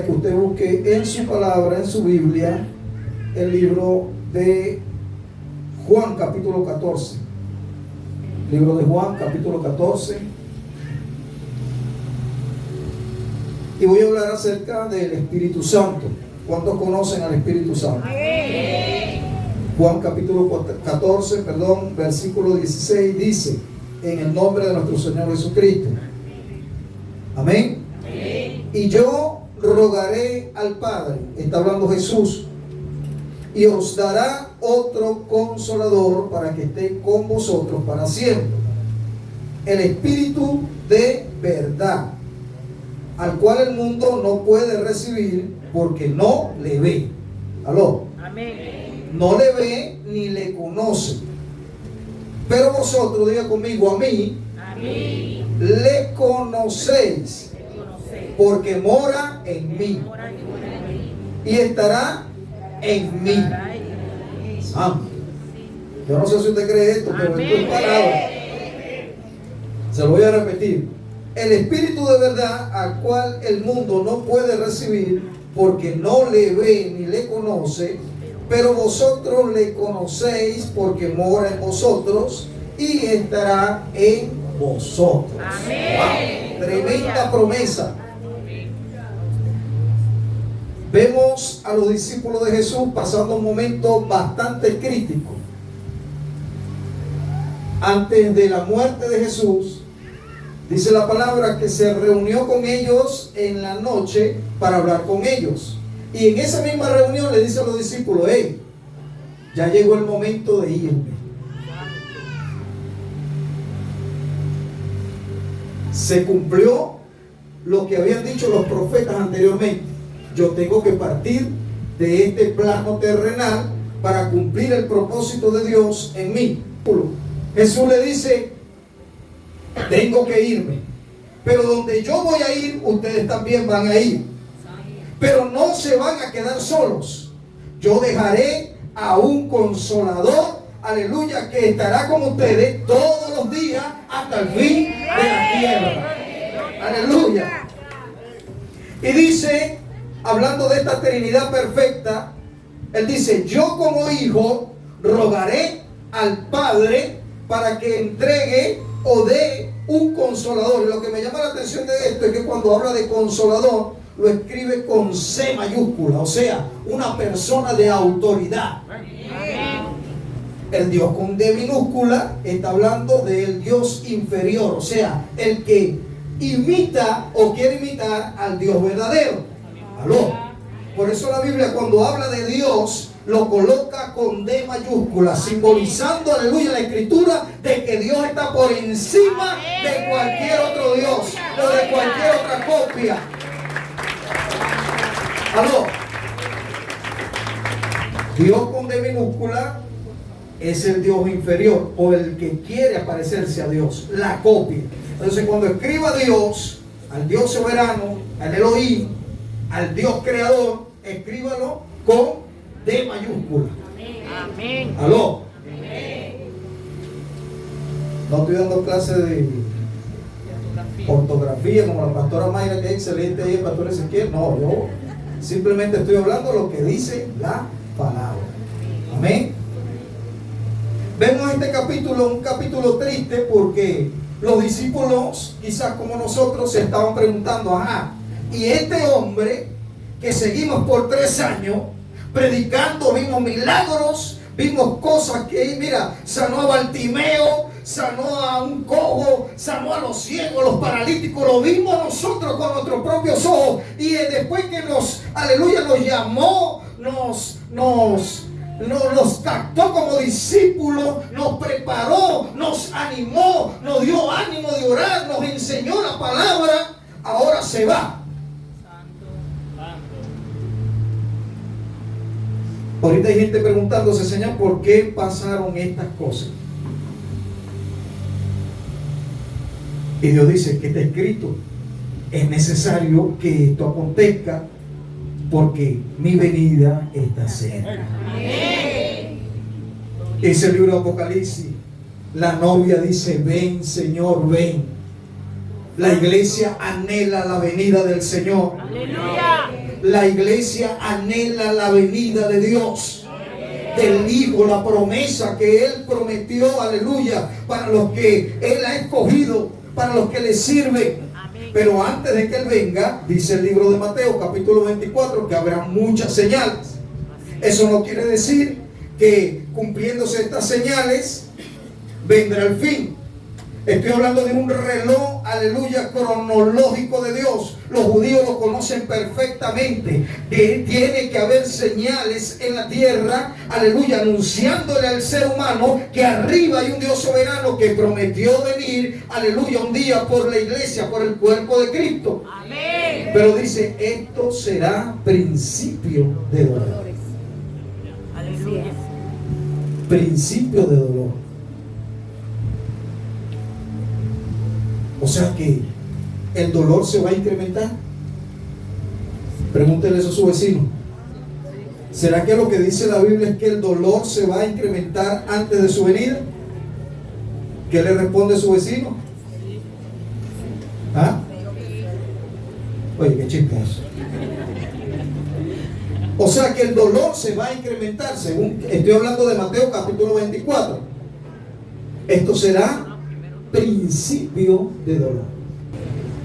que usted busque en su palabra, en su Biblia, el libro de Juan capítulo 14. Libro de Juan capítulo 14. Y voy a hablar acerca del Espíritu Santo. ¿Cuántos conocen al Espíritu Santo? Juan capítulo 14, versículo 16 dice: en el nombre de nuestro Señor Jesucristo. Amén. Y yo rogaré al Padre, está hablando Jesús, y os dará otro consolador para que esté con vosotros para siempre, el Espíritu de verdad, al cual el mundo no puede recibir porque no le ve. ¿Aló? Amén. No le ve ni le conoce. Pero vosotros, diga conmigo, a mí le conocéis, porque mora en mí y estará en mí. Amén. Yo no sé si usted cree esto, pero esto es palabra. Se lo voy a repetir. El Espíritu de verdad, al cual el mundo no puede recibir porque no le ve ni le conoce, pero vosotros le conocéis porque mora en vosotros y estará en vosotros. Amén. Wow, tremenda promesa. Vemos a los discípulos de Jesús pasando un momento bastante crítico. Antes de la muerte de Jesús, dice la palabra que se reunió con ellos en la noche para hablar con ellos. Y en esa misma reunión le dice a los discípulos: hey, ya llegó el momento de irme. Se cumplió lo que habían dicho los profetas anteriormente. Yo tengo que partir de este plano terrenal para cumplir el propósito de Dios en mí. Jesús le dice: tengo que irme, pero donde yo voy a ir, ustedes también van a ir. Pero no se van a quedar solos. Yo dejaré a un consolador, aleluya, que estará con ustedes todos los días hasta el fin de la tierra. Aleluya. Y dice, hablando de esta Trinidad perfecta, él dice: yo como hijo rogaré al Padre para que entregue o dé un consolador. Y lo que me llama la atención de esto es que cuando habla de consolador, lo escribe con C mayúscula, o sea, una persona de autoridad. El Dios con D minúscula está hablando del Dios inferior, o sea, el que imita o quiere imitar al Dios verdadero. ¿Aló? Por eso la Biblia, cuando habla de Dios, lo coloca con D mayúscula, simbolizando, aleluya, la escritura de que Dios está por encima de cualquier otro Dios o de cualquier otra copia. ¿Aló? Dios con D minúscula es el Dios inferior o el que quiere parecerse a Dios, la copia. Entonces, cuando escriba a Dios, al Dios soberano, al Elohim, al Dios creador, escríbalo con D mayúscula. Amén. ¿Aló? No estoy dando clase de ortografía como la pastora Mayra, que es excelente, y el pastor Ezequiel. No, yo simplemente estoy hablando lo que dice la palabra. Amén. Vemos este capítulo, un capítulo triste, porque los discípulos, quizás como nosotros, se estaban preguntando: ajá, y este hombre que seguimos por 3 años predicando, vimos milagros, vimos cosas que, mira, sanó a Bartimeo, sanó a un cojo, sanó a los ciegos, a los paralíticos, lo vimos nosotros con nuestros propios ojos. Y después que aleluya, nos llamó, nos captó como discípulos, nos preparó, nos animó, nos dio ánimo de orar, nos enseñó la palabra, ahora se va. Ahorita hay gente preguntándose: Señor, ¿por qué pasaron estas cosas? Y Dios dice que está escrito: es necesario que esto acontezca porque mi venida está cerca. Ese libro de Apocalipsis, la novia dice: ven, Señor, ven. La iglesia anhela la venida del Señor. Aleluya. La iglesia anhela la venida de Dios, del Hijo, la promesa que Él prometió, aleluya, para los que Él ha escogido, para los que le sirven. Pero antes de que Él venga, dice el libro de Mateo, capítulo 24, que habrá muchas señales. Eso no quiere decir que cumpliéndose estas señales, vendrá el fin. Estoy hablando de un reloj, aleluya, cronológico de Dios. Los judíos lo conocen perfectamente. Que tiene que haber señales en la tierra, aleluya, anunciándole al ser humano que arriba hay un Dios soberano que prometió venir, aleluya, un día por la iglesia, por el cuerpo de Cristo. Amén. Pero dice, esto será principio de dolor. Aleluya. Principio de dolor. O sea que el dolor se va a incrementar. Pregúntele eso a su vecino. ¿Será que lo que dice la Biblia es que el dolor se va a incrementar antes de su venida? ¿Qué le responde su vecino? ¿Ah? Oye, qué chismoso. O sea que el dolor se va a incrementar, según estoy hablando de Mateo capítulo 24. Esto será principio de dolor.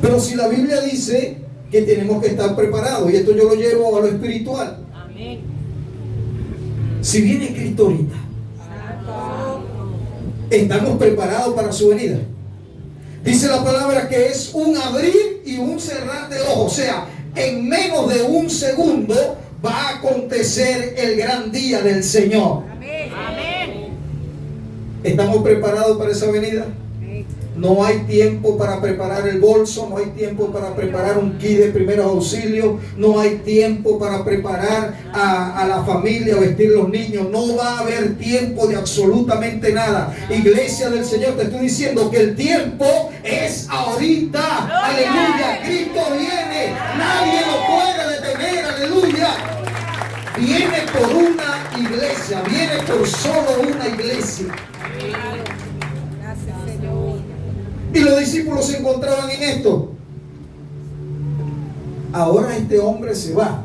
Pero si la Biblia dice que tenemos que estar preparados, y esto yo lo llevo a lo espiritual. Amén. Si viene Cristo ahorita, ¿estamos preparados para su venida? Dice la palabra que es un abrir y un cerrar de ojos. O sea, en menos de un segundo va a acontecer el gran día del Señor. Amén. ¿Estamos preparados para esa venida? No hay tiempo para preparar el bolso, no hay tiempo para preparar un kit de primeros auxilios, no hay tiempo para preparar a la familia, vestir los niños. No va a haber tiempo de absolutamente nada. Iglesia del Señor, te estoy diciendo que el tiempo es ahorita. Aleluya, Cristo viene, nadie lo puede detener, aleluya. Viene por una iglesia, viene por solo una iglesia. Y los discípulos se encontraban en esto. Ahora este hombre se va.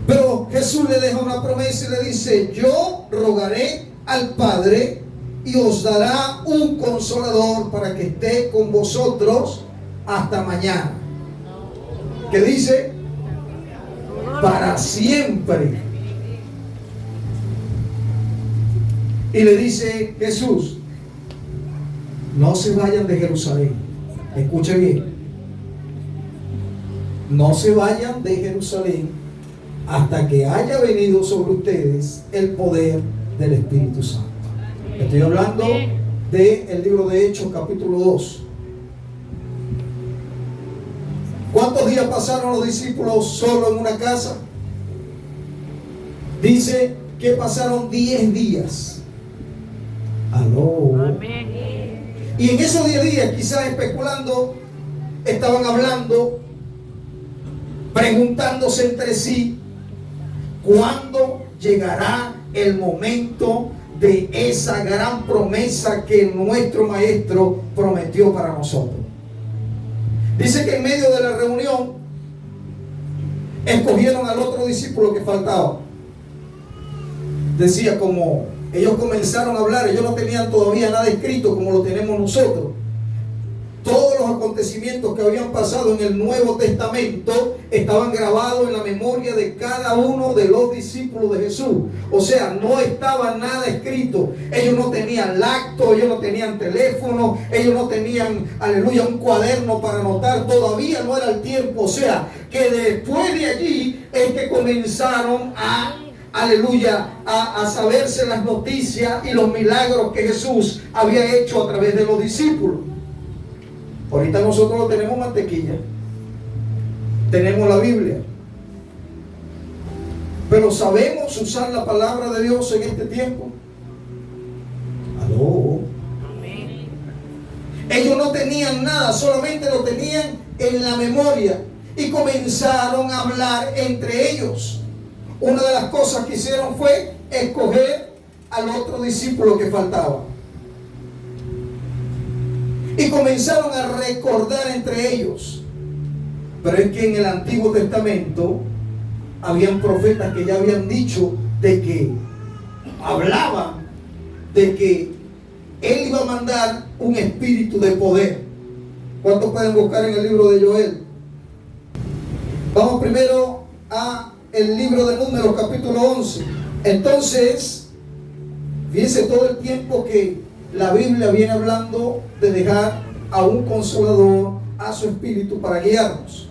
Pero Jesús le deja una promesa y le dice: yo rogaré al Padre y os dará un consolador para que esté con vosotros hasta mañana. ¿Qué dice? Para siempre. Y le dice Jesús: no se vayan de Jerusalén. Escuche bien. No se vayan de Jerusalén hasta que haya venido sobre ustedes el poder del Espíritu Santo. Estoy hablando del libro de Hechos, capítulo 2. ¿Cuántos días pasaron los discípulos solo en una casa? Dice que pasaron 10 días. Aló. Amén. Y en esos 10 días, quizás especulando, estaban hablando, preguntándose entre sí, ¿cuándo llegará el momento de esa gran promesa que nuestro Maestro prometió para nosotros? Dice que en medio de la reunión escogieron al otro discípulo que faltaba. Decía, como ellos comenzaron a hablar, ellos no tenían todavía nada escrito como lo tenemos nosotros. Todos los acontecimientos que habían pasado en el Nuevo Testamento estaban grabados en la memoria de cada uno de los discípulos de Jesús. O sea, no estaba nada escrito. Ellos no tenían lacto, ellos no tenían teléfono, ellos no tenían, aleluya, un cuaderno para anotar. Todavía no era el tiempo. O sea, que después de allí es que comenzaron aleluya, a saberse las noticias y los milagros que Jesús había hecho a través de los discípulos. Ahorita nosotros tenemos mantequilla, tenemos la Biblia, pero ¿sabemos usar la palabra de Dios en este tiempo? Aló. Amén. Ellos no tenían nada, solamente lo tenían en la memoria y comenzaron a hablar entre ellos. Una de las cosas que hicieron fue escoger al otro discípulo que faltaba. Y comenzaron a recordar entre ellos. Pero es que en el Antiguo Testamento habían profetas que ya habían dicho de que hablaban de que Él iba a mandar un espíritu de poder. ¿Cuántos pueden buscar en el libro de Joel? Vamos primero a el libro de Números, capítulo 11. Entonces, fíjense todo el tiempo que la Biblia viene hablando de dejar a un consolador, a su espíritu para guiarnos.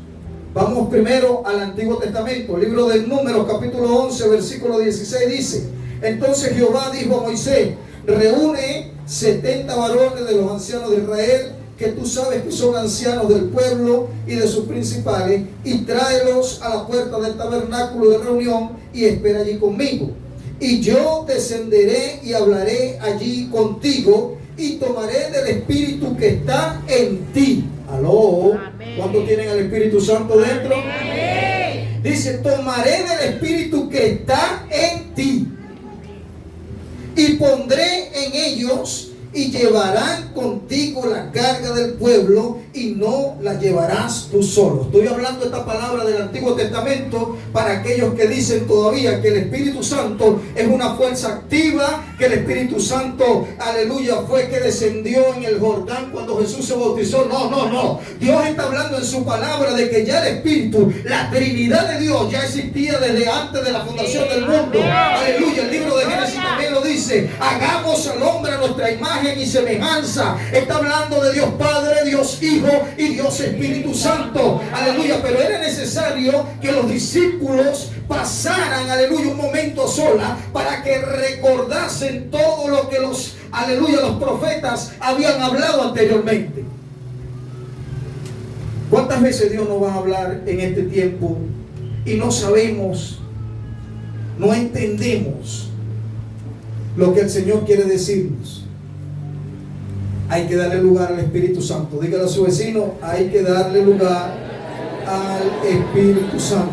Vamos primero al Antiguo Testamento, libro de Números, capítulo 11, versículo 16 dice: entonces Jehová dijo a Moisés: reúne 70 varones de los ancianos de Israel, que tú sabes que son ancianos del pueblo y de sus principales, y tráelos a la puerta del tabernáculo de reunión y espera allí conmigo. Y yo descenderé y hablaré allí contigo y tomaré del Espíritu que está en ti. ¿Aló? Amén. ¿Cuántos tienen al Espíritu Santo dentro? Amén. Dice: tomaré del Espíritu que está en ti y pondré en ellos, y llevarán contigo la carga del pueblo, y no la llevarás tú solo. Estoy hablando esta palabra del Antiguo Testamento para aquellos que dicen todavía que el Espíritu Santo es una fuerza activa, que el Espíritu Santo, aleluya, fue que descendió en el Jordán cuando Jesús se bautizó. No. Dios está hablando en su palabra de que ya el Espíritu, la Trinidad de Dios, ya existía desde antes de la fundación del mundo. Aleluya, el libro de Génesis también lo dice: hagamos al hombre a nuestra imagen y semejanza. Está hablando de Dios Padre, Dios Hijo y Dios Espíritu Santo. Aleluya, pero era necesario que los discípulos pasaran, aleluya, un momento a sola para que recordasen todo lo que los profetas habían hablado anteriormente. ¿Cuántas veces Dios nos va a hablar en este tiempo y no sabemos, no entendemos lo que el Señor quiere decirnos? Hay que darle lugar al Espíritu Santo. Dígale a su vecino: hay que darle lugar al Espíritu Santo.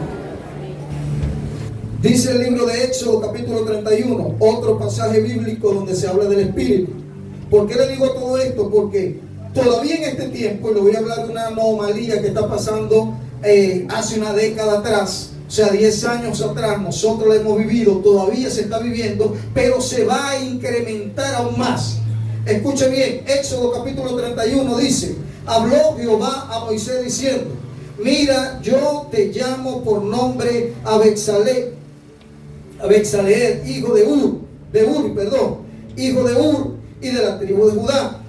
Dice el libro de Éxodo, capítulo 31, otro pasaje bíblico donde se habla del Espíritu. ¿Por qué le digo todo esto? Porque todavía en este tiempo, y le voy a hablar de una anomalía que está pasando hace una década atrás, o sea, 10 años atrás, nosotros la hemos vivido, todavía se está viviendo, pero se va a incrementar aún más. Escuche bien, Éxodo capítulo 31 dice: habló Jehová a Moisés diciendo: mira, yo te llamo por nombre a Bexaleel, hijo de Ur, hijo de Ur y de la tribu de Judá,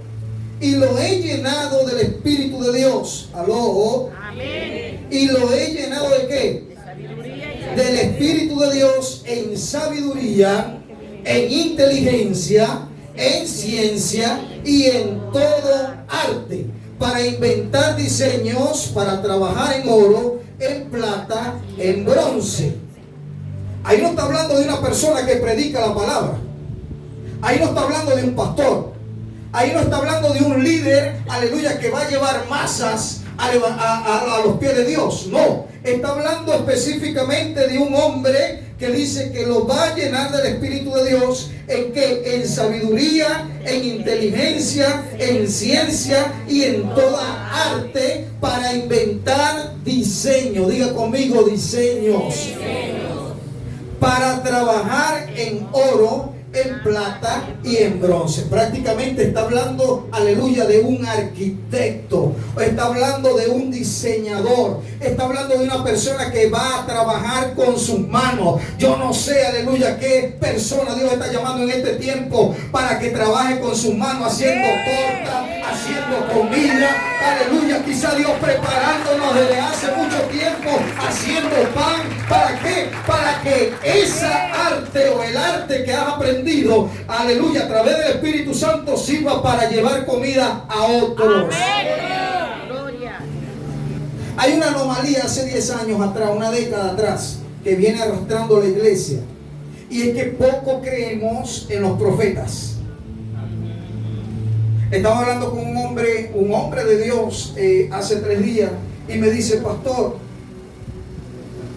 y lo he llenado del Espíritu de Dios. ¿Aló? Amén. ¿Y lo he llenado de qué? De sabiduría y Del Espíritu de Dios, en sabiduría, en inteligencia, en ciencia y en todo arte, para inventar diseños, para trabajar en oro, en plata, en bronce. Ahí no está hablando de una persona que predica la palabra. Ahí no está hablando de un pastor. Ahí no está hablando de un líder, aleluya, que va a llevar masas a los pies de Dios. No, está hablando específicamente de un hombre que dice que lo va a llenar del Espíritu de Dios. ¿En qué? En sabiduría, en inteligencia, en ciencia y en toda arte, para inventar diseño. Diga conmigo: diseños. Para trabajar en oro, en plata y en bronce. Prácticamente está hablando, aleluya, de un arquitecto. Está hablando de un diseñador. Está hablando de una persona que va a trabajar con sus manos. Yo no sé, aleluya, qué persona Dios está llamando en este tiempo para que trabaje con sus manos, haciendo torta, haciendo comida. Aleluya, quizá Dios preparándonos desde hace mucho tiempo, haciendo pan. ¿Para qué? Para que esa arte o el arte que has aprendido, aleluya, a través del Espíritu Santo, sirva para llevar comida a otros. Amén. Gloria. Hay una anomalía hace 10 años atrás, una década atrás, que viene arrastrando la iglesia, y es que poco creemos en los profetas. Estaba hablando con un hombre de Dios hace 3 días, y me dice: pastor,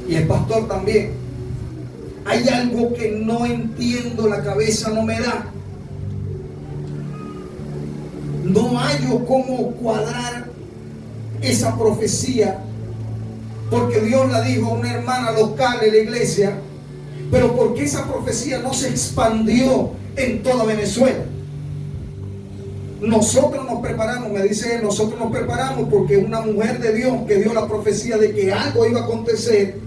y el pastor también, hay algo que no entiendo, la cabeza no me da. No hallo cómo cuadrar esa profecía porque Dios la dijo a una hermana local en la iglesia, pero porque esa profecía no se expandió en toda Venezuela. Nosotros nos preparamos, me dice él, nosotros nos preparamos porque una mujer de Dios que dio la profecía de que algo iba a acontecer,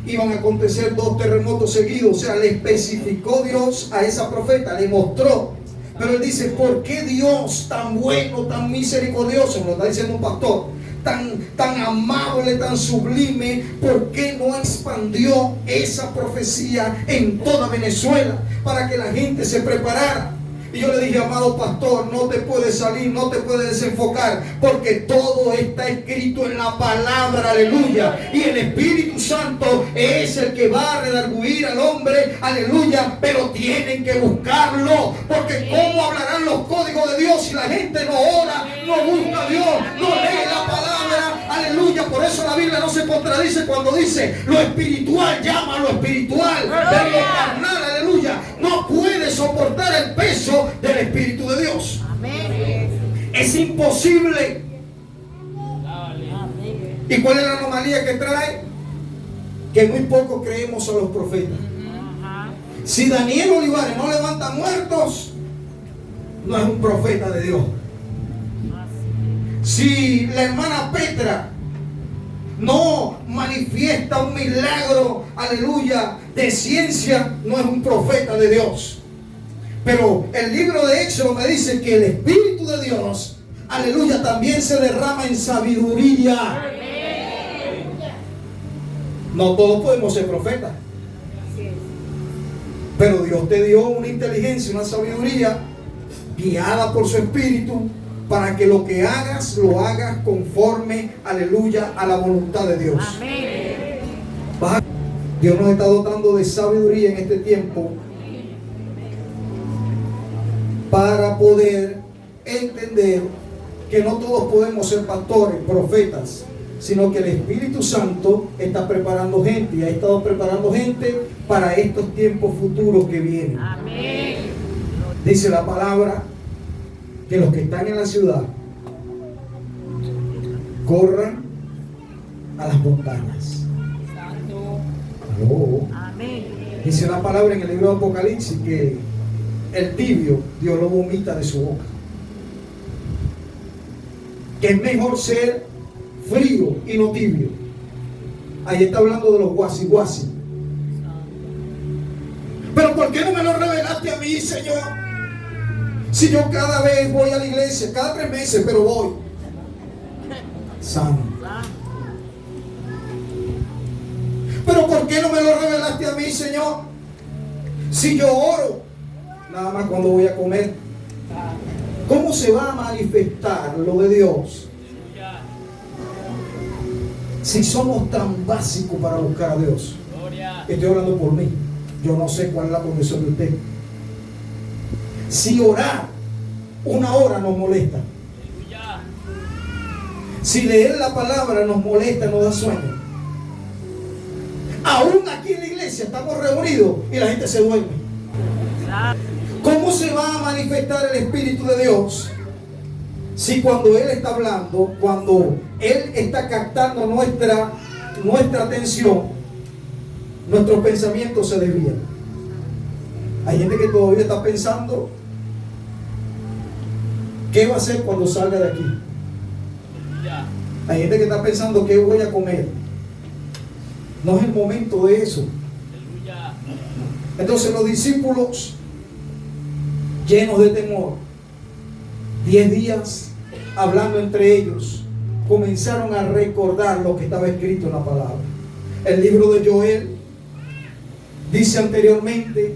iban a acontecer 2 terremotos seguidos. O sea, le especificó Dios a esa profeta, le mostró. Pero él dice, ¿por qué Dios tan bueno, tan misericordioso? Me lo está diciendo un pastor, tan amable, tan sublime, ¿por qué no expandió esa profecía en toda Venezuela para que la gente se preparara? Y yo le dije, amado pastor, no te puedes salir, no te puedes desenfocar, porque todo está escrito en la palabra, aleluya. Y el Espíritu Santo es el que va a redarguir al hombre, aleluya. Pero tienen que buscarlo, porque ¿cómo hablarán los códigos de Dios si la gente no ora, no busca a Dios, no lee la palabra, aleluya? Por eso la Biblia no se contradice cuando dice, lo espiritual llama a lo espiritual, pero lo carnal, aleluya, no puede soportar el peso del Espíritu de Dios. Amén. Es imposible. ¿Y cuál es la anomalía que trae? Que muy poco creemos a los profetas. Si Daniel Olivares no levanta muertos, no es un profeta de Dios. Si la hermana Petra no manifiesta un milagro, aleluya, de ciencia, no es un profeta de Dios. Pero el libro de Éxodo me dice que el Espíritu de Dios, aleluya, también se derrama en sabiduría. No todos podemos ser profetas, pero Dios te dio una inteligencia, una sabiduría guiada por su Espíritu, para que lo que hagas, lo hagas conforme, aleluya, a la voluntad de Dios. Dios nos está dotando de sabiduría en este tiempo para poder entender que no todos podemos ser pastores, profetas, sino que el Espíritu Santo está preparando gente y ha estado preparando gente para estos tiempos futuros que vienen. Amén. Dice la palabra que los que están en la ciudad corran a las montañas. ¿Aló? Amén. Dice la palabra en el libro de Apocalipsis que el tibio Dios lo vomita de su boca. Que es mejor ser frío y no tibio. Ahí está hablando de los guasi. Pero ¿por qué no me lo revelaste a mí, Señor? Si yo cada vez voy a la iglesia, cada 3 meses, pero voy sano. Pero ¿por qué no me lo revelaste a mí, Señor? Si yo oro nada más cuando voy a comer, ¿cómo se va a manifestar lo de Dios si somos tan básicos para buscar a Dios? Estoy hablando por mí. Yo no sé cuál es la condición de usted. Si orar 1 hora nos molesta, si leer la palabra nos molesta, nos da sueño, aún aquí en la iglesia estamos reunidos y la gente se duerme. ¿Cómo se va a manifestar el Espíritu de Dios si cuando Él está hablando, cuando Él está captando nuestra atención, nuestros pensamientos se desvían? Hay gente que todavía está pensando qué va a hacer cuando salga de aquí. Hay gente que está pensando qué voy a comer. No es el momento de eso. Entonces los discípulos, llenos de temor, 10 días hablando entre ellos, comenzaron a recordar lo que estaba escrito en la palabra. El libro de Joel dice anteriormente: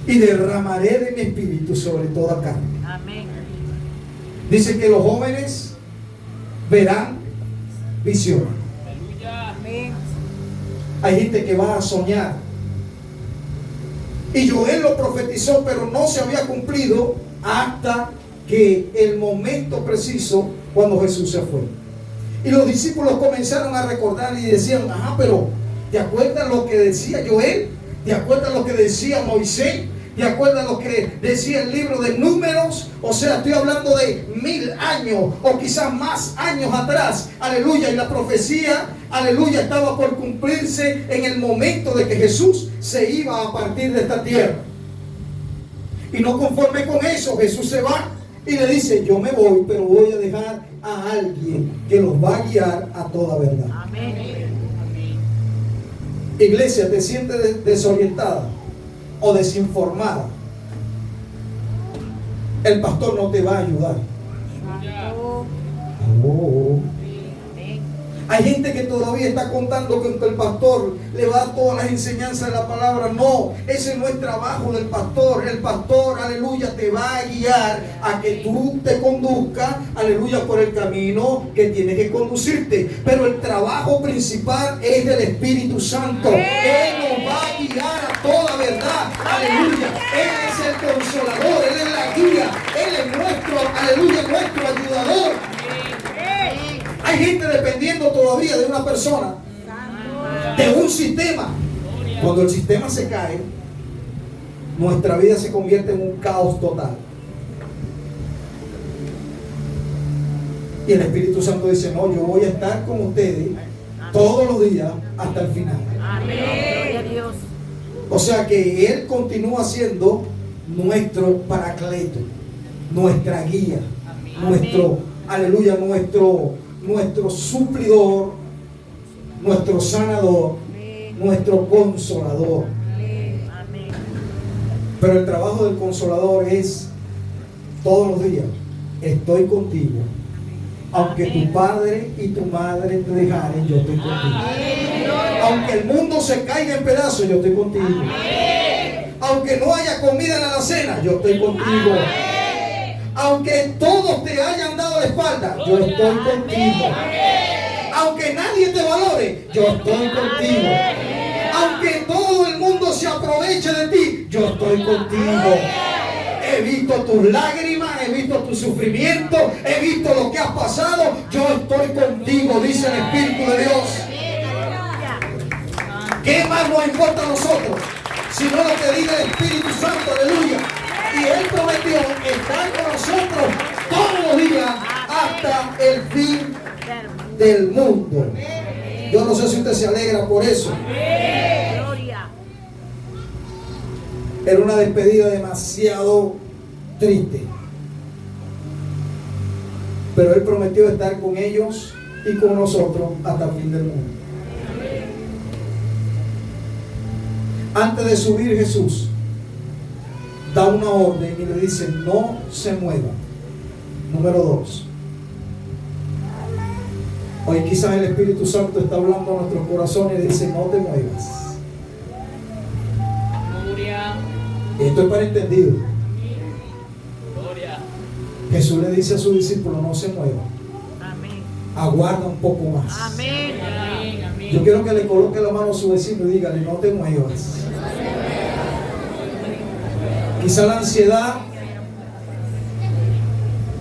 y derramaré de mi espíritu sobre toda carne. Amén. Dice que los jóvenes verán visiones. Amén. Hay gente que va a soñar. Y Joel lo profetizó, pero no se había cumplido hasta que el momento preciso cuando Jesús se fue. Y los discípulos comenzaron a recordar y decían: ajá, pero ¿te acuerdas lo que decía Joel? ¿Te acuerdas lo que decía Moisés? de acuerdo a lo que decía el libro de Números. O sea, estoy hablando de 1000 años o quizás más años atrás. Aleluya. Y la profecía, aleluya, estaba por cumplirse en el momento de que Jesús se iba a partir de esta tierra. Y no conforme con eso, Jesús se va y le dice: yo me voy, pero voy a dejar a alguien que los va a guiar a toda verdad. Amén. Iglesia, ¿te sientes desorientada o desinformada? El pastor no te va a ayudar. Santo. Oh. Amén. Hay gente que todavía está contando que el pastor le va a dar todas las enseñanzas de la palabra. No, ese no es trabajo del pastor. El pastor, aleluya, te va a guiar a que tú te conduzcas, aleluya, por el camino que tiene que conducirte. Pero el trabajo principal es del Espíritu Santo. Él nos va a guiar a toda verdad. Aleluya. Él es el consolador, Él es la guía. Él es nuestro, aleluya, nuestro ayudador. Hay gente dependiendo todavía de una persona, de un sistema. Cuando el sistema se cae, nuestra vida se convierte en un caos total. Y el Espíritu Santo dice: no, yo voy a estar con ustedes todos los días hasta el final. Amén. Dios. O sea que Él continúa siendo nuestro paracleto, nuestra guía, nuestro, aleluya, nuestro suplidor, nuestro sanador, nuestro consolador. Amén. Pero el trabajo del consolador es todos los días: estoy contigo. Aunque tu padre y tu madre te dejaren, yo estoy contigo. Aunque el mundo se caiga en pedazos, yo estoy contigo. Aunque no haya comida en la alacena, yo estoy contigo. Aunque todos te hayan dado la espalda, yo estoy contigo. Aunque nadie te valore, yo estoy contigo. Aunque todo el mundo se aproveche de ti, yo estoy contigo. He visto tus lágrimas, he visto tu sufrimiento, he visto lo que has pasado. Yo estoy contigo, dice el Espíritu de Dios. ¿Qué más nos importa a nosotros? Sino lo que diga el Espíritu Santo, aleluya. Y Él prometió estar con nosotros todos los días hasta el fin del mundo. Yo no sé si usted se alegra por eso. Era una despedida demasiado triste. Pero Él prometió estar con ellos y con nosotros hasta el fin del mundo. Antes de subir, Jesús da una orden y le dice: no se muevan. Número 2. Hoy quizás el Espíritu Santo está hablando a nuestros corazones y dice: no te muevas. Gloria. Esto es para entendido. Gloria. Jesús le dice a sus discípulos: no se muevan. Amén. Aguarda un poco más. Amén. Amén. Amén. Yo quiero que le coloque la mano a su vecino y dígale: no te muevas. Quizá la ansiedad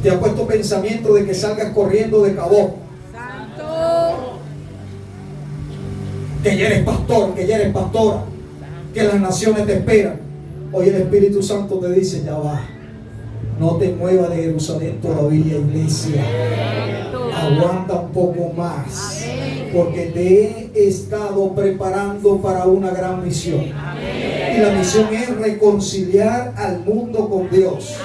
te ha puesto pensamiento de que salgas corriendo de cabo. Santo. Que ya eres pastor, que ya eres pastora, que las naciones te esperan. Hoy el Espíritu Santo te dice: ya va. No te muevas de Jerusalén todavía, iglesia. Aguanta un poco más, porque te he estado preparando para una gran misión. Y la misión es reconciliar al mundo con Dios.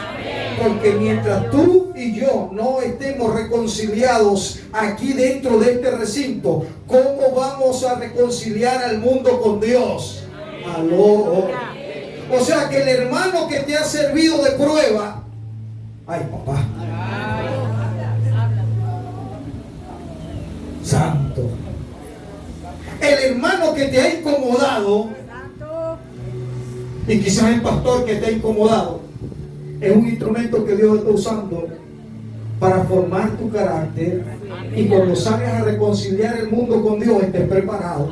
Porque mientras tú y yo no estemos reconciliados aquí dentro de este recinto, ¿cómo vamos a reconciliar al mundo con Dios? Aló. O sea que el hermano que te ha servido de prueba, ay papá, santo, el hermano que te ha incomodado, y quizás el pastor que te ha incomodado, es un instrumento que Dios está usando para formar tu carácter, y cuando salgas a reconciliar el mundo con Dios estés preparado.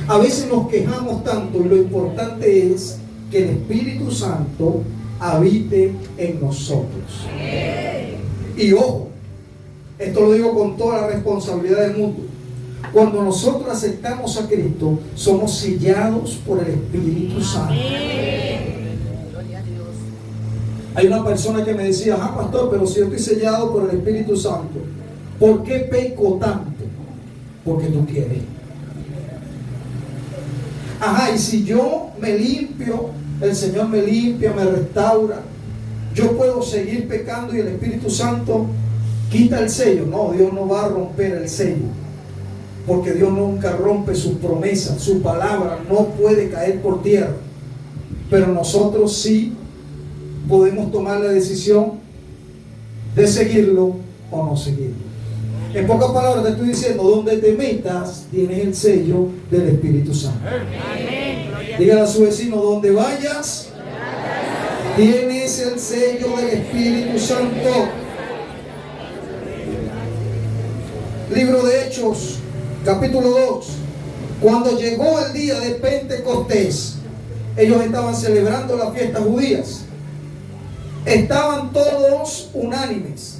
A veces nos quejamos tanto, y lo importante es que el Espíritu Santo habite en nosotros. Y ojo, esto lo digo con toda la responsabilidad del mundo. Cuando nosotros aceptamos a Cristo, somos sellados por el Espíritu Santo. Hay una persona que me decía, pastor, pero si yo estoy sellado por el Espíritu Santo, ¿por qué peco tanto? Porque tú quieres. Y si yo me limpio, el Señor me limpia, me restaura, yo puedo seguir pecando y el Espíritu Santo quita el sello. No, Dios no va a romper el sello, porque Dios nunca rompe sus promesas, su palabra no puede caer por tierra. Pero nosotros sí podemos tomar la decisión de seguirlo o no seguirlo. En pocas palabras te estoy diciendo, donde te metas tienes el sello del Espíritu Santo. Dígale a su vecino, donde vayas tienes el sello del Espíritu Santo. Libro de Hechos, capítulo 2. Cuando llegó el día de Pentecostés, ellos estaban celebrando las fiestas judías. Estaban todos unánimes,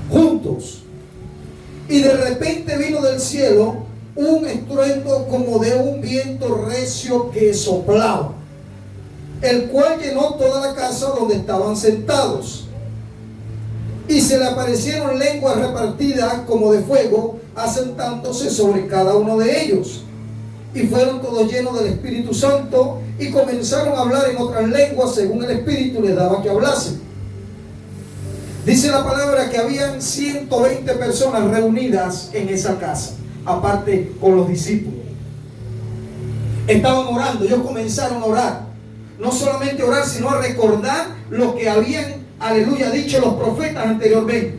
juntos, y de repente vino del cielo un estruendo como de un viento recio que soplaba, el cual llenó toda la casa donde estaban sentados. Y se le aparecieron lenguas repartidas como de fuego, asentándose sobre cada uno de ellos. Y fueron todos llenos del Espíritu Santo y comenzaron a hablar en otras lenguas según el Espíritu les daba que hablasen. Dice la palabra que habían 120 personas reunidas en esa casa, aparte con los discípulos. Estaban orando, ellos comenzaron a orar. No solamente orar, sino a recordar lo que habían, aleluya, dicho los profetas anteriormente.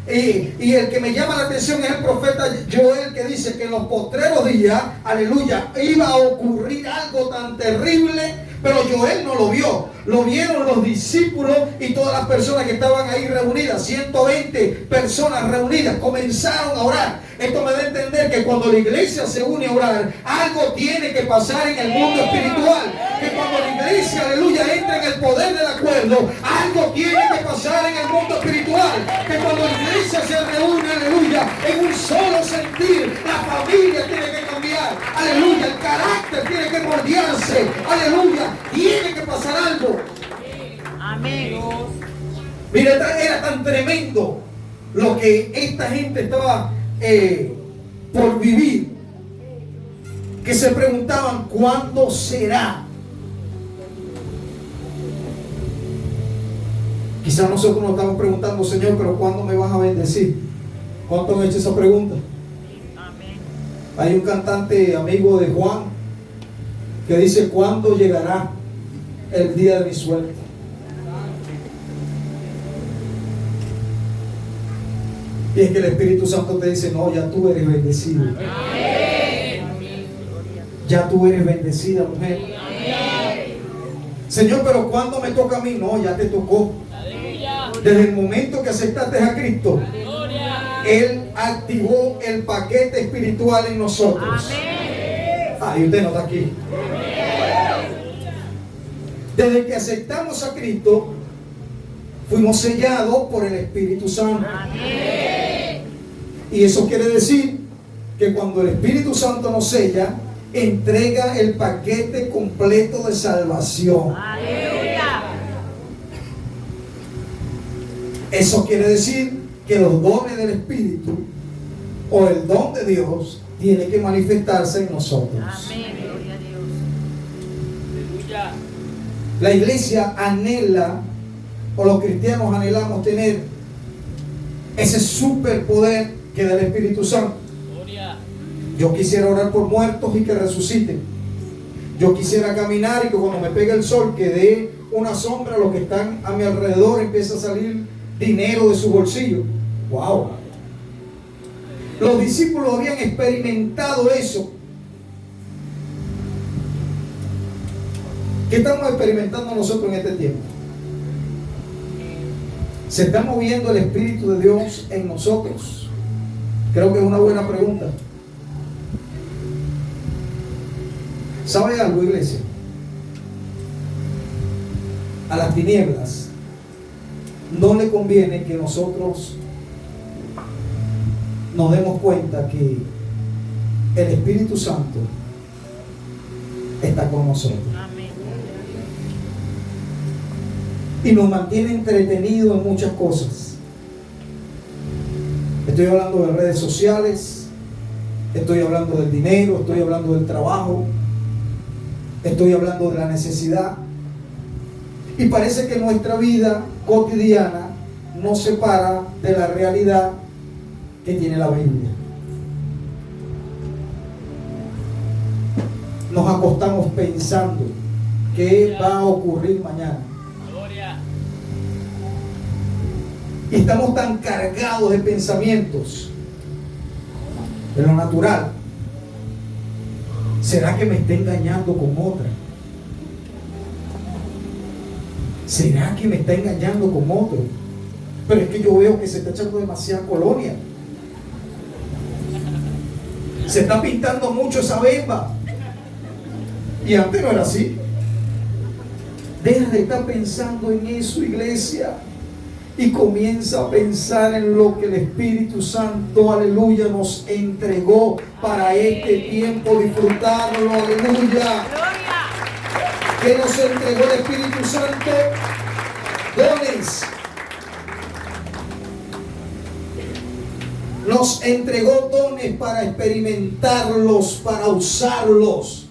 Y el que me llama la atención es el profeta Joel, que dice que en los postreros días, aleluya, iba a ocurrir algo tan terrible, pero Joel no lo vio. Lo vieron los discípulos y todas las personas que estaban ahí reunidas. 120 personas reunidas comenzaron a orar. Esto me da a entender que cuando la iglesia se une a orar, algo tiene que pasar en el mundo espiritual. Que cuando la iglesia, aleluya, entra en el poder del acuerdo, algo tiene que pasar en el mundo espiritual. Que cuando la iglesia se reúne, aleluya, en un solo sentir, la familia tiene que cambiar, aleluya, el carácter tiene que moldearse, aleluya, tiene que pasar algo. Amén. Mira, era tan tremendo lo que esta gente estaba por vivir, que se preguntaban, ¿cuándo será? Quizás nosotros nos estamos preguntando, Señor, pero ¿cuándo me vas a bendecir? ¿Cuántos han hecho esa pregunta? Amén. Hay un cantante amigo de Juan que dice, ¿cuándo llegará el día de mi suerte? Y es que el Espíritu Santo te dice, no, ya tú eres bendecido. Ya tú eres bendecida, mujer. Señor, pero ¿cuándo me toca a mí? No, ya te tocó. Desde el momento que aceptaste a Cristo, Él activó el paquete espiritual en nosotros. Y usted no está aquí. Desde que aceptamos a Cristo, fuimos sellados por el Espíritu Santo. Y eso quiere decir que cuando el Espíritu Santo nos sella, entrega el paquete completo de salvación. Eso quiere decir que los dones del Espíritu o el don de Dios tiene que manifestarse en nosotros. La iglesia anhela, o los cristianos anhelamos tener ese superpoder que da el Espíritu Santo. Yo quisiera orar por muertos y que resuciten. Yo quisiera caminar y que cuando me pegue el sol que dé una sombra a los que están a mi alrededor, empiece a salir dinero de su bolsillo. Wow. Los discípulos habían experimentado eso. ¿Qué estamos experimentando nosotros en este tiempo? ¿Se está moviendo el Espíritu de Dios en nosotros? Creo que es una buena pregunta. ¿Sabe algo, iglesia? A las tinieblas no le conviene que nosotros nos demos cuenta que el Espíritu Santo está con nosotros. Amén. Y nos mantiene entretenidos en muchas cosas. Estoy hablando de redes sociales, estoy hablando del dinero, estoy hablando del trabajo, estoy hablando de la necesidad. Y parece que nuestra vida cotidiana nos separa de la realidad que tiene la Biblia. Nos acostamos pensando qué va a ocurrir mañana. Y estamos tan cargados de pensamientos de lo natural. ¿Será que me está engañando con otra? ¿Será que me está engañando con otro? Pero es que yo veo que se está echando demasiada colonia. Se está pintando mucho esa bemba. Y antes no era así. Deja de estar pensando en eso, iglesia, y comienza a pensar en lo que el Espíritu Santo, aleluya, nos entregó para este tiempo, disfrutarlo, aleluya. ¿Qué nos entregó el Espíritu Santo? Dones. Nos entregó dones para experimentarlos, para usarlos.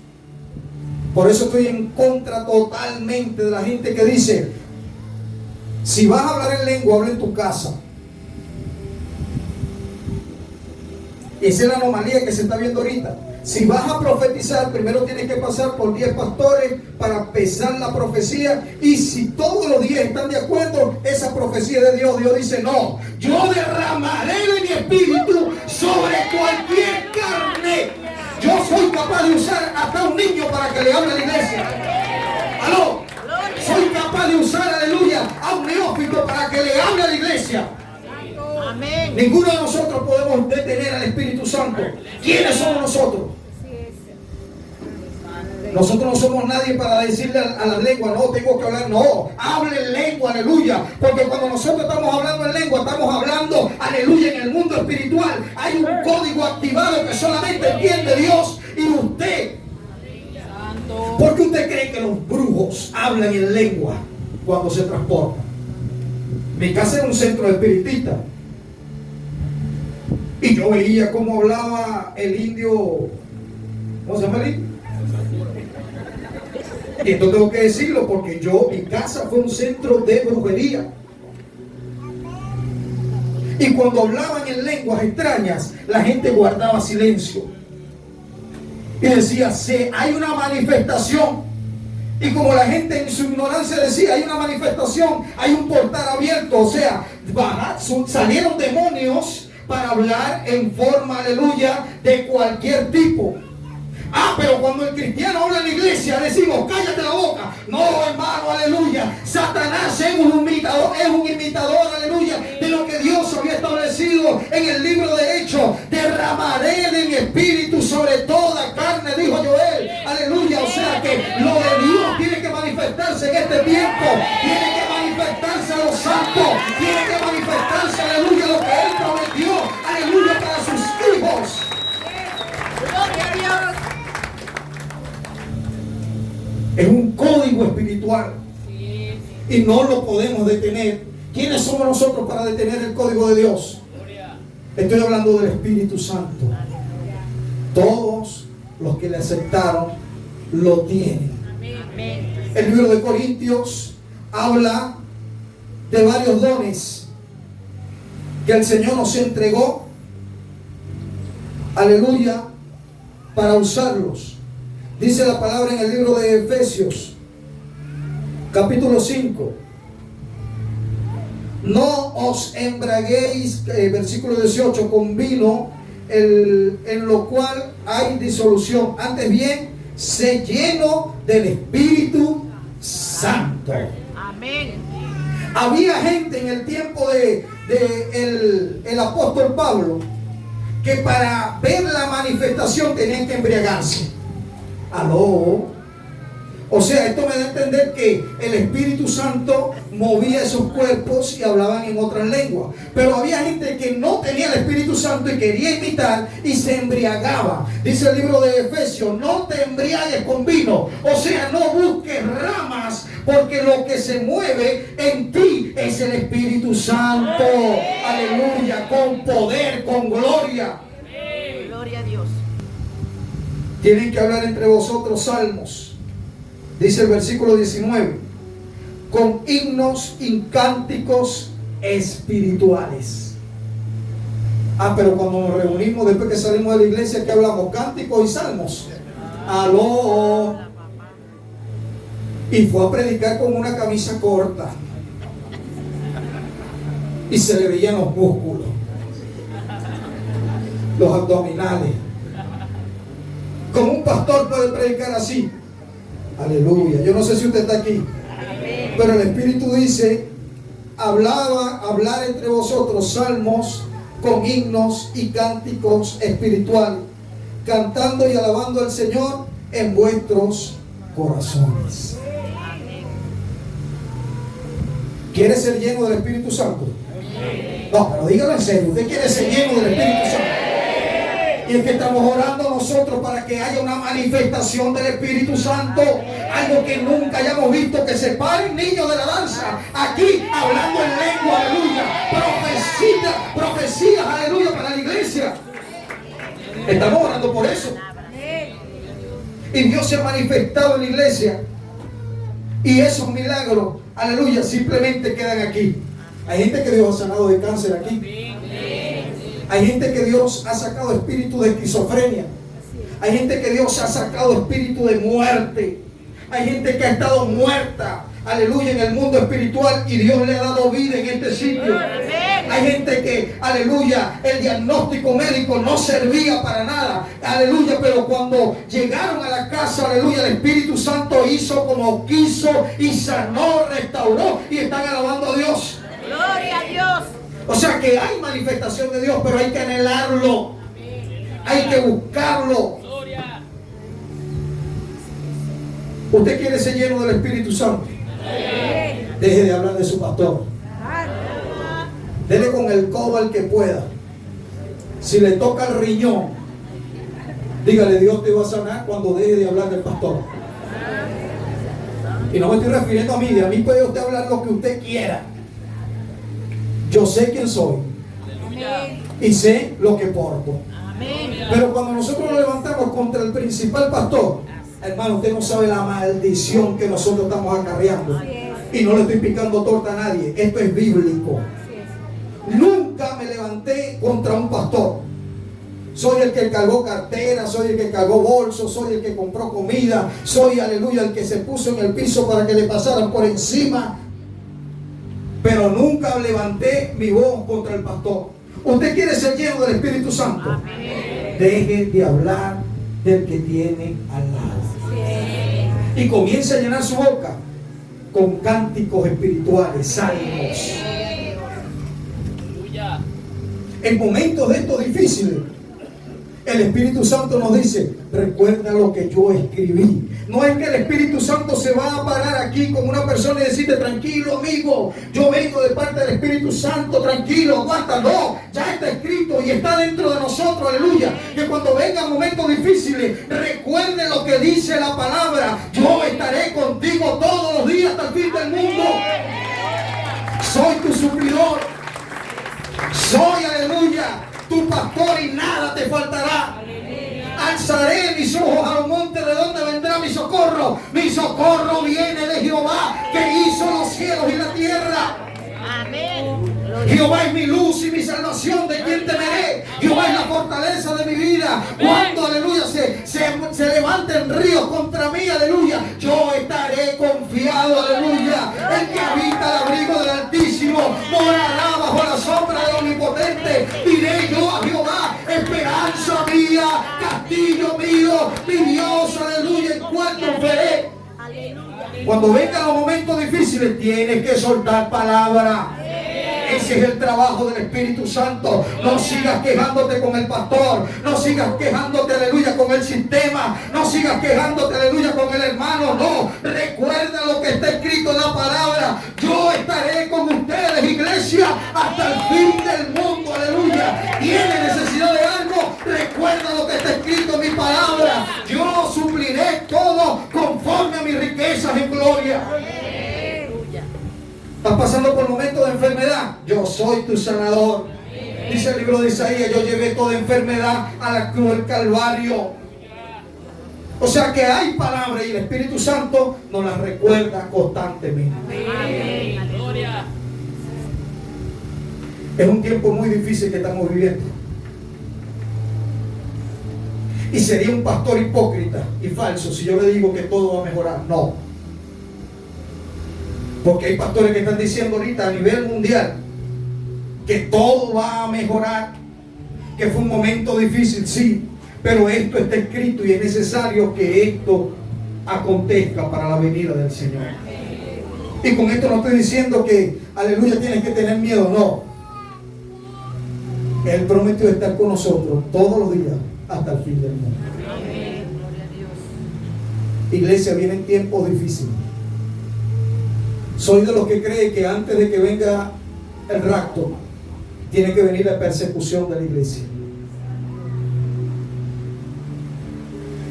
Por eso estoy en contra totalmente de la gente que dice: si vas a hablar en lengua, habla en tu casa. Esa es la anomalía que se está viendo ahorita. Si vas a profetizar, primero tienes que pasar por 10 pastores para pesar la profecía. Y si todos los 10 están de acuerdo, esa profecía de Dios, Dios dice: no, yo derramaré de mi espíritu sobre cualquier carne. Yo soy capaz de usar hasta un niño para que le hable a la iglesia. ¿Aló? Soy capaz de usar, aleluya, a un neófito para que le hable a la iglesia. Amén. Ninguno de nosotros podemos detener al Espíritu Santo. ¿Quiénes somos nosotros? Nosotros no somos nadie para decirle a las lenguas: no, tengo que hablar. No, hable en lengua, aleluya. Porque cuando nosotros estamos hablando en lengua, estamos hablando, aleluya, en el mundo espiritual. Hay un código activado que solamente entiende Dios y usted. ¿Por qué usted cree que los brujos hablan en lengua cuando se transportan? Mi casa era un centro espiritista. Y yo veía cómo hablaba el indio. ¿Cómo se llama el indio? Y esto tengo que decirlo porque mi casa fue un centro de brujería. Y cuando hablaban en lenguas extrañas, la gente guardaba silencio. Y decía: hay una manifestación. Y como la gente en su ignorancia decía: hay una manifestación, hay un portal abierto. O sea, salieron demonios para hablar en forma, aleluya, de cualquier tipo. Pero cuando el cristiano habla en la iglesia, decimos: cállate la boca. No, hermano, aleluya. Satanás es un imitador, aleluya, de lo que Dios había establecido en el libro de Hechos. Derramaré de mi espíritu sobre toda carne, dijo Joel. Aleluya. O sea que lo de Dios tiene que manifestarse en este tiempo. Tiene que manifestarse a los santos. Tiene que manifestarse, aleluya, lo que Él prometió, aleluya, para sus hijos. Gloria a Dios. Es un código espiritual y no lo podemos detener. ¿Quiénes somos nosotros para detener el código de Dios? Estoy hablando del Espíritu Santo. Todos los que le aceptaron lo tienen. El libro de Corintios habla de varios dones que el Señor nos entregó, aleluya, para usarlos. Dice la palabra en el libro de Efesios, capítulo 5. No os embraguéis, versículo 18, con vino, en lo cual hay disolución. Antes bien, sé lleno del Espíritu Santo. Amén. Había gente en el tiempo de el apóstol Pablo que para ver la manifestación tenían que embriagarse. Aló. O sea, esto me da a entender que el Espíritu Santo movía esos cuerpos y hablaban en otras lenguas. Pero había gente que no tenía el Espíritu Santo y quería imitar y se embriagaba. Dice el libro de Efesios, no te embriagues con vino. O sea, no busques ramas, porque lo que se mueve en ti es el Espíritu Santo. Aleluya, con poder, con gloria. Gloria a Dios. Tienen que hablar entre vosotros salmos. Dice el versículo 19, con himnos y cánticos espirituales. Pero cuando nos reunimos, después que salimos de la iglesia, ¿qué hablamos? Cánticos y salmos. Aló. Y fue a predicar con una camisa corta. Y se le veían los músculos, los abdominales. Como un pastor puede predicar así. Aleluya. Yo no sé si usted está aquí. Pero el Espíritu dice, hablar entre vosotros salmos con himnos y cánticos espirituales, cantando y alabando al Señor en vuestros corazones. ¿Quiere ser lleno del Espíritu Santo? No, pero dígalo en serio. ¿Usted quiere ser lleno del Espíritu Santo? Y es que estamos orando nosotros para que haya una manifestación del Espíritu Santo, algo que nunca hayamos visto, que se paren niños de la danza aquí hablando en lengua, aleluya, profecías, aleluya, para la iglesia. Estamos orando por eso. Y Dios se ha manifestado en la iglesia, y esos milagros, aleluya, simplemente quedan aquí. Hay gente que Dios ha sanado de cáncer aquí. Hay gente que Dios ha sacado espíritu de esquizofrenia. Hay gente que Dios ha sacado espíritu de muerte. Hay gente que ha estado muerta, aleluya, en el mundo espiritual, y Dios le ha dado vida en este sitio. Hay gente que, aleluya, el diagnóstico médico no servía para nada, aleluya, pero cuando llegaron a la casa, aleluya, el Espíritu Santo hizo como quiso y sanó, restauró, y están alabando a Dios. Gloria a Dios. O sea que hay manifestación de Dios, pero hay que anhelarlo, hay que buscarlo. ¿Usted quiere ser lleno del Espíritu Santo? Deje de hablar de su pastor. Dele con el codo al que pueda. Si le toca el riñón, dígale, Dios te va a sanar cuando deje de hablar del pastor. Y no me estoy refiriendo a mí puede usted hablar lo que usted quiera. Yo sé quién soy. Amén. Y sé lo que porto. Amén. Pero cuando nosotros nos levantamos contra el principal pastor, hermano, usted no sabe la maldición que nosotros estamos acarreando. Y no le estoy picando torta a nadie. Esto es bíblico. Nunca me levanté contra un pastor. Soy el que cargó cartera, soy el que cargó bolso, soy el que compró comida, soy, aleluya, el que se puso en el piso para que le pasaran por encima. Pero nunca levanté mi voz contra el pastor. ¿Usted quiere ser lleno del Espíritu Santo? Amén. Deje de hablar del que tiene al lado. Y comience a llenar su boca con cánticos espirituales, salmos. En momentos de estos difíciles, el Espíritu Santo nos dice, recuerda lo que yo escribí. No es que el Espíritu Santo se va a parar aquí con una persona y decirte, tranquilo amigo, yo vengo de parte del Espíritu Santo, tranquilo, aguanta. No, ya está escrito y está dentro de nosotros, aleluya. Que cuando vengan momentos difíciles, recuerde lo que dice la palabra. Yo estaré contigo todos los días hasta el fin del mundo. Soy tu suplidor. Soy, aleluya, tu pastor y nada te faltará. Alzaré mis ojos a los montes, ¿de dónde vendrá mi socorro? Mi socorro viene de Jehová, que hizo los cielos y la tierra. Amén. Jehová es mi luz y mi salvación, ¿de quién temeré? Jehová es la fortaleza de mi vida. Cuando, aleluya, se levanten ríos contra mí, aleluya, yo estaré confiado, aleluya. El que habita el abrigo del Altísimo morará bajo la sombra del Omnipotente. Diré yo a Jehová, esperanza mía, castillo mío, mi Dios, aleluya, en cual confiaré. Cuando vengan los momentos difíciles, tienes que soltar palabra. Ese es el trabajo del Espíritu Santo. No sigas quejándote con el pastor. No sigas quejándote, aleluya, con el sistema. No sigas quejándote, aleluya, con el hermano. No, Recuerda lo que está escrito en la palabra. Yo estaré con ustedes, iglesia, hasta el fin del mundo. Aleluya. ¿Tiene necesidad de algo? Recuerda lo que está escrito en mi palabra. Yo supliré todo conforme a mis riquezas en gloria. ¿Estás pasando por momentos de enfermedad? Yo soy tu sanador. Dice el libro de Isaías, yo llevé toda enfermedad a la cruz del Calvario. O sea que hay palabras y el Espíritu Santo nos las recuerda constantemente. Es un tiempo muy difícil que estamos viviendo. Y sería un pastor hipócrita y falso si yo le digo que todo va a mejorar. No. Porque hay pastores que están diciendo ahorita a nivel mundial que todo va a mejorar, que fue un momento difícil, sí, pero esto está escrito y es necesario que esto acontezca para la venida del Señor. Y con esto no estoy diciendo que, aleluya, tienes que tener miedo, no. Él prometió estar con nosotros todos los días hasta el fin del mundo. Iglesia, vienen tiempos difíciles. Soy de los que cree que antes de que venga el rapto, tiene que venir la persecución de la iglesia.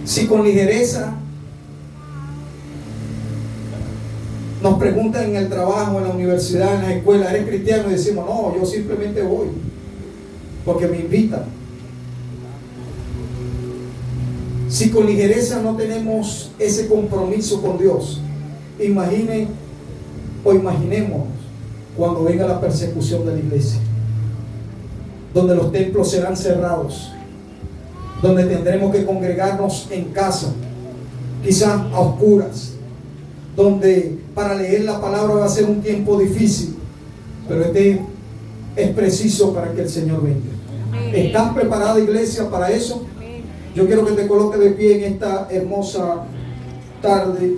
Si con ligereza nos preguntan en el trabajo, en la universidad, en la escuela, ¿eres cristiano? Y decimos, no, yo simplemente voy porque me invitan. Si con ligereza no tenemos ese compromiso con Dios, imaginen o imaginemos cuando venga la persecución de la iglesia, donde los templos serán cerrados, donde tendremos que congregarnos en casa, quizás a oscuras, donde para leer la palabra va a ser un tiempo difícil, pero este es preciso para que el Señor venga. ¿Están preparadas, iglesia, para eso? Yo quiero que te coloques de pie en esta hermosa tarde.